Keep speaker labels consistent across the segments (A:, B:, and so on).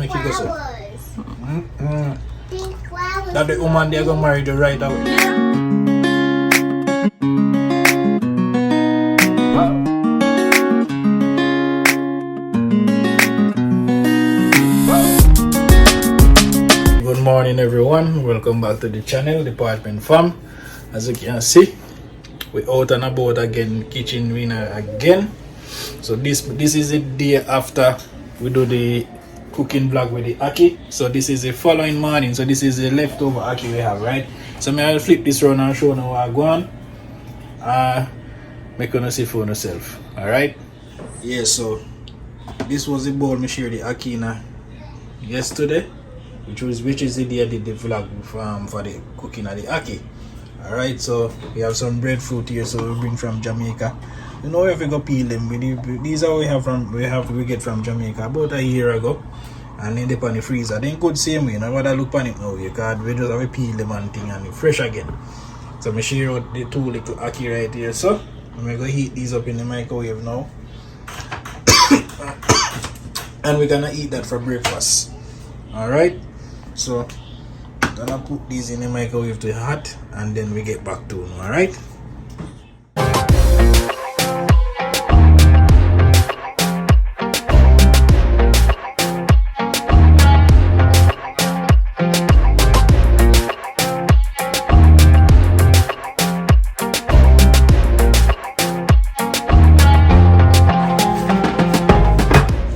A: make it go so. That the woman they are gonna marry the right away. Good morning everyone, welcome back to the channel, the Parchment fam. As you can see, we out and about again, kitchen winner again. So this is the day after we do the cooking vlog with the ackee. So this is the following morning, so this is the leftover ackee we have, right? So I'll flip this around and show now what I go on. Make you see for yourself. Alright? Yeah, so this was the bowl me share the ackee in yesterday, which is the day I did the vlog for the cooking of the ackee. Alright, so we have some breadfruit here, so we bring from Jamaica. You know, we have to go peel them. These are we get from Jamaica about a year ago, and then they put in the freezer. They could same way. Now what I look on it now, because we just have to peel them and thing and fresh again. So I share out the two little ackee right here. So I'm gonna heat these up in the microwave now, and we're gonna eat that for breakfast. Alright, so gonna put these in the microwave to hot, and then we get back to them. Alright.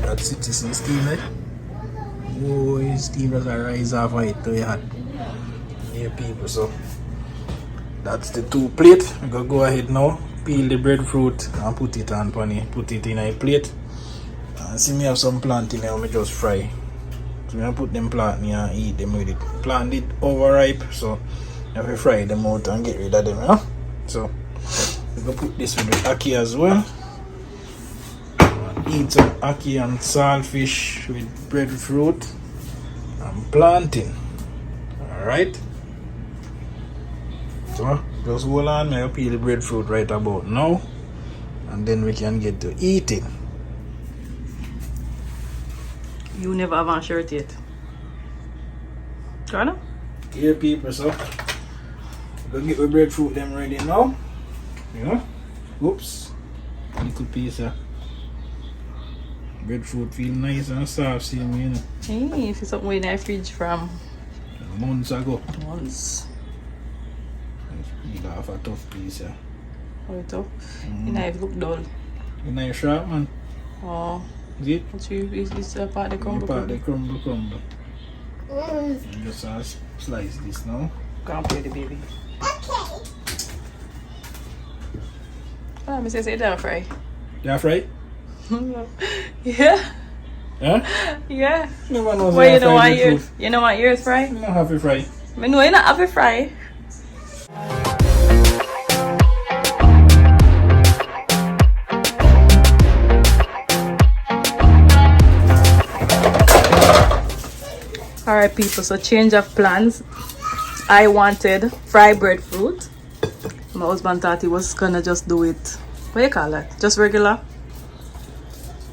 A: That's it, is steam, eh? Oh, steam does rise off of it to hot. Yeah, people, so that's the two plate. We gonna go ahead now, peel the breadfruit and put it on pani, put it in a plate. And see me have some plantain here, I just fry. So I put them plantain here and eat them with it. Plant it overripe, so you have to fry them out and get rid of them, huh? So we gonna put this with the ackee as well. Eat some ackee and saltfish with breadfruit and plantain. Alright. So just hold on, I'll peel the breadfruit right about now, and then we can get to eating.
B: You never have on shirt yet. Got it?
A: Here people, so we'll get the breadfruit them ready now. You know? Oops. A little piece of breadfruit feel nice and soft, see me, you know.
B: Hey, if it's something in the fridge from
A: months ago.
B: months.
A: Peel off a tough piece, yeah.
B: How it up? You know, it look dull.
A: You know you're sharp, man.
B: Oh.
A: Is it?
B: What's this part the crumble?
A: Part the crumble. You just slice this now.
B: Can't play the baby. Okay. Ah, me say they're fry.
A: They're fried?
B: Yeah.
A: Huh?
B: Yeah.
A: Never know.
B: Well, you know what yours fry?
A: You don't have to fry.
B: I know you not have to fry. Alright people, so change of plans. I wanted fried breadfruit. My husband thought he was gonna just do it, what do you call it? Just regular.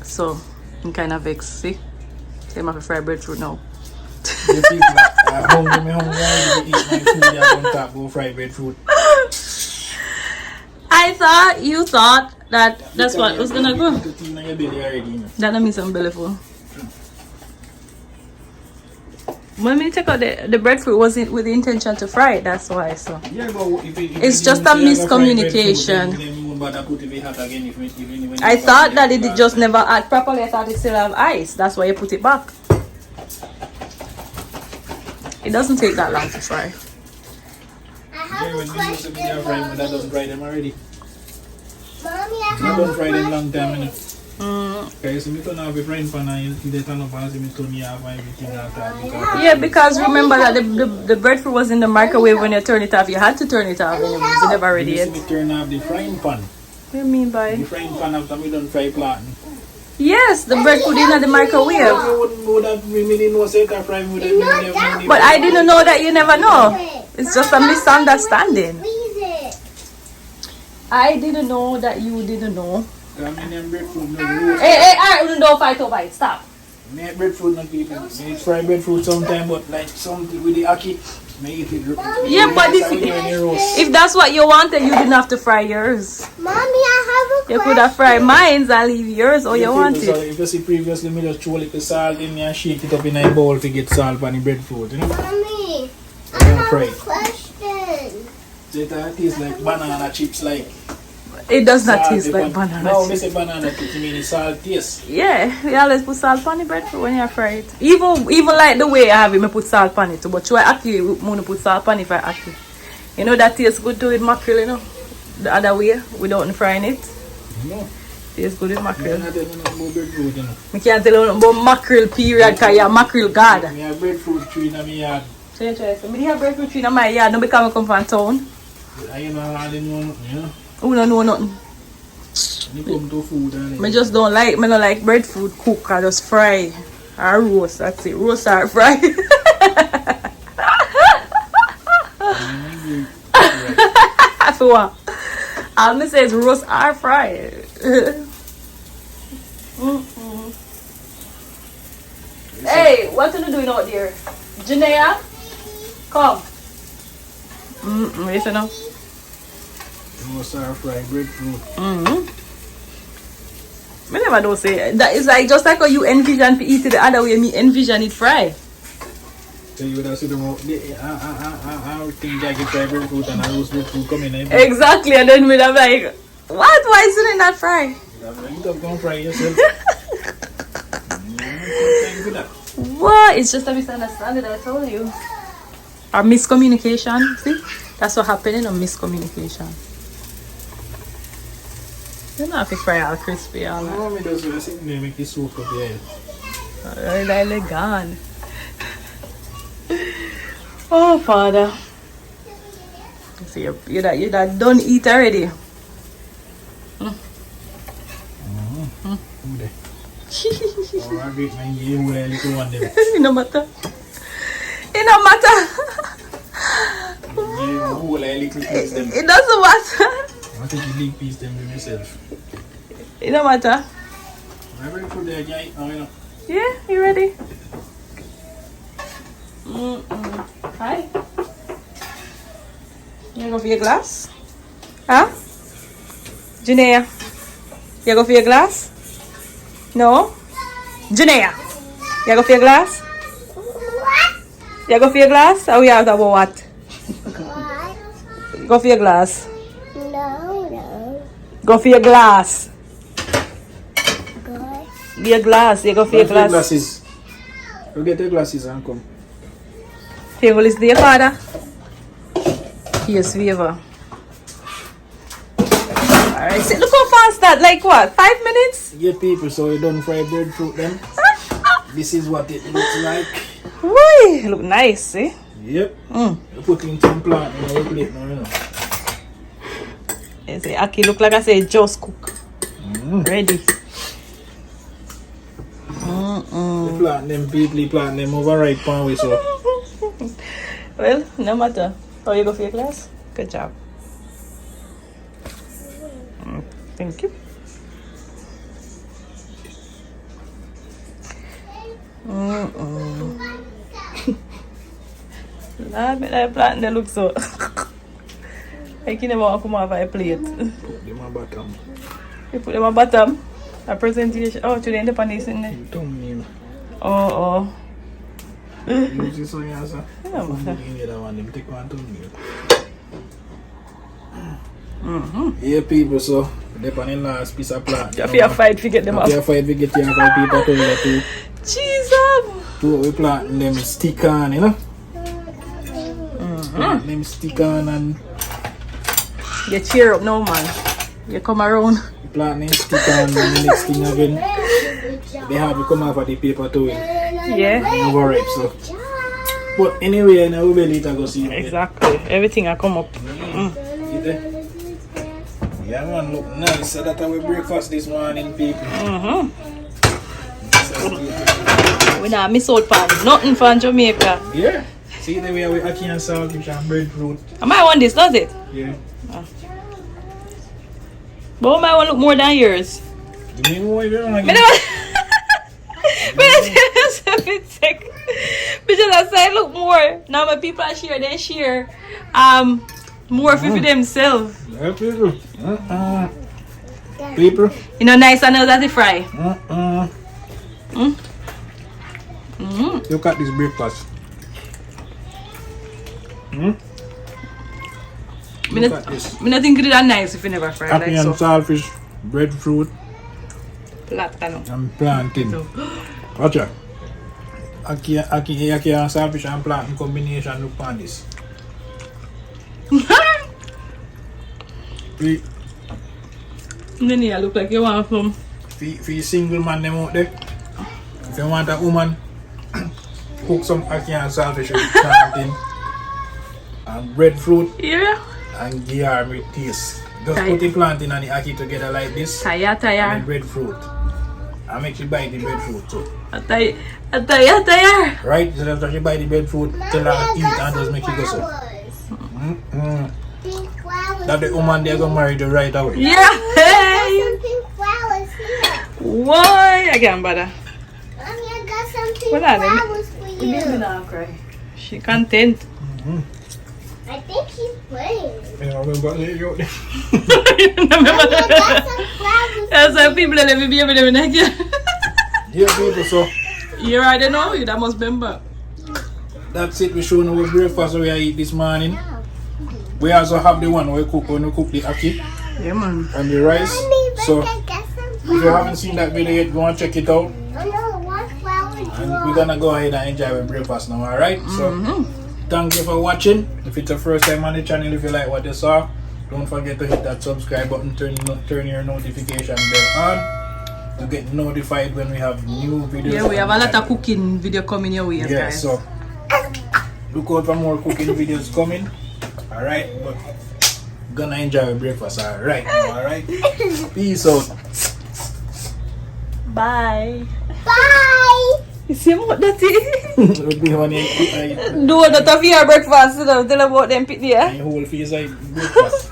B: So I'm kind of vexed, see? So I'm have a fried breadfruit now.
A: The people are hungry, I eat my food, I don't talk about fried breadfruit.
B: You thought that that's what was gonna go. That don't mean some belly full. When we take out the breadfruit wasn't with the intention to fry it, that's why. So
A: yeah, but if
B: it's just a miscommunication. I thought that it just never act properly. I thought it still have ice. That's why you put it back. It doesn't take that long to fry.
C: I have a question.
A: That doesn't fry them already.
C: Mommy,
A: I don't fry them long time. Okay, so we turn off the frying pan and you turn off and we turn off everything after.
B: Yeah, because remember that the breadfruit was in the microwave when you turn it off. You had to turn it off anyways. It's never ready yet.
A: We turn off the frying pan.
B: What do you mean by?
A: The frying pan after we done fry plantain.
B: Yes, the breadfruit in the microwave.
A: I wouldn't know that we really know say that fry with them.
B: But I didn't know that you never know. It's just a misunderstanding. I didn't know that you didn't know.
A: Hey,
B: alright, don't fight over it. Stop.
A: Make breadfruit and people. Make fried breadfruit sometime, but like something with the ackee, make it
B: Yeah, but if that's what you wanted, you didn't have to fry yours.
C: Mommy, I have a
B: You
C: question.
B: could have fried mine and leave yours or you want
A: So
B: it.
A: if you see previously, me just throw a little salt in and shake it up in a bowl to get salt on the breadfruit, you know?
C: Mommy, I
A: I'm
C: have
A: afraid.
C: a question.
A: So it tastes like banana chips, like.
B: It does not
A: Salt
B: taste like
A: depend-
B: banana
A: No,
B: chips.
A: they say banana chips, you mean the salt taste.
B: Yeah, we always put salt on the breadfruit when you fry it. Even like the way I have it, I put salt on it too. But try ackee, we want to put salt on it for ackee. You know that tastes good too with mackerel, you know? The other way, without frying it.
A: No.
B: Tastes good with
A: I'm
B: mackerel.
A: not telling you about breadfruit, you know.
B: I can't tell you about mackerel period because you're a mackerel god.
A: I have breadfruit tree in my yard.
B: So you try to. I have breadfruit tree in my yard, not because I come from town.
A: And you know, all in one, you know.
B: Who don't know nothing.
A: When you come to food, and
B: I just don't like breadfruit cook. I just fry or roast. That's it. Roast or fry. For what? All me say is roast or fry. Hey, what are you doing out there? Janea? Come. Listen now.
A: roast or fried breadfruit.
B: I never don't say that. It's like just like how you envision to eat it the other way, me envision it fried.
A: So you would have said, I think I get fried breadfruit and I roast breadfruit come in.
B: Exactly, and then we'd have like, what? Why isn't it not fried?
A: You have gone fry yourself.
B: What? It's just a misunderstanding, I told you. Or miscommunication. See? That's what happened in a miscommunication. You don't have to fry all crispy all that.
A: No, me just sitting there make this soak up here.
B: Really gone. Oh, Father. See, you that done eat already. It no matter. It no matter. It doesn't matter.
A: I think you leave piece them with yourself.
B: It no matter.
A: I'm ready for that, guy.
B: Yeah, you ready? Hi. You go for your glass? Huh? Janea, you go for your glass? No? Janea, you go for your glass? You go for your glass? Or we have to about what? Go for your glass.
C: No.
B: Go for your glass.
C: Good.
B: Your glass. You go for your glass.
A: Glasses. Go get your glasses and come.
B: Table is there, Father. Yes, favor. Alright, see, look how fast that. Like what? 5 minutes?
A: Yeah, people, so you don't fry breadfruit then. This is what it looks like.
B: Woo, look nice, see?
A: Yep. You put in some plant in your plate now, you know.
B: You see, Ackee look like I say just cook. Ready.
A: The plant them people, plant them overripe pan way, so.
B: Well, no matter. How you go for your class? Good job. Thank you. Nah, but that plant they look so. I can never come off a plate.
A: Put them on bottom.
B: You put them on bottom. A presentation. Oh, today the pan is in there.
A: Thumbnail.
B: Oh.
A: Use this one, yeah, sir.
B: Yeah, man.
A: You that one, them take one thumbnail. Yeah, people, so they on the last piece of plant.
B: You have to fight to get them
A: You
B: off.
A: have to fight to get your people to that too.
B: Jesus.
A: So we plant them stick on, you know. Plant them stick on and
B: You cheer up now, man. You come around.
A: plant them stick on and the next thing again. They have to come off of the paper too.
B: Yeah.
A: Overripe, so. But anyway, now we will later go see.
B: Exactly. Everything I come up.
A: You there? Yeah, man, look nice. So that's our breakfast this morning, people.
B: We not miss out pan. Nothing from Jamaica.
A: Yeah. See the way we Ackee and Saltfish and breadfruit.
B: I might want this, does it?
A: Yeah.
B: But I might want look more than yours.
A: You mean what you want?
B: Me It's a bit sick. But just say, look more. Now my people are share, they share more for themselves.
A: Yeah, people. People.
B: You know, nice and that they fry.
A: Look at this breakfast. Look at this.
B: I don't think it's that nice if you never fry
A: Ackee
B: like
A: and
B: so.
A: Saltfish, breadfruit,
B: Platano.
A: and plantain. Watch out. Ackee and Saltfish and plantain combination. Look on this.
B: Then you look like you want some.
A: For you single man them out there, if you want a woman, cook some ackee and saltfish with plantain and breadfruit
B: Yeah.
A: and give her with taste. Just put the plantain and the ackee together like this
B: Tire.
A: and the breadfruit. And make she bite the breadfruit too.
B: Tire.
A: Right? So after she bite the breadfruit, tell her to eat and just make she go so.
C: Pink flowers.
A: That the woman they're gonna marry the right away.
B: Yeah. Hey.
C: Some pink flowers here.
B: Why? I can't bother.
C: Mommy, I got some pink
B: What are them?
C: flowers for you.
B: Not cry. She content.
C: I think he's playing.
A: Yeah, remember you.
C: Mommy, I got some flowers.
B: That's why people let me be able to next year.
A: Yeah, people, so
B: You already know you that must remember.
A: that's it. We showing our breakfast we eat this morning. We also have the one we cook when we cook the ackee
B: Yeah, man.
A: and the rice.
C: Mommy, but
A: So
C: I got some
A: if you haven't seen that video yet, go and check it out.
C: another one flower
A: And we're gonna go ahead and enjoy our breakfast now, alright? So thank you for watching. If it's your first time on the channel, if you like what you saw, don't forget to hit that subscribe button, turn your notification bell on to get notified when we have new videos.
B: Yeah, we have a
A: on the
B: lot of
A: channel.
B: cooking video coming your way,
A: Yeah,
B: guys.
A: so look out for more cooking videos coming. Alright, but gonna enjoy our breakfast, alright? Alright? Peace out.
B: Bye.
C: Bye.
B: You see what that is?
A: Would be one in
B: Do that of your breakfast, you know, tell about them pit there.
A: whole face like breakfast.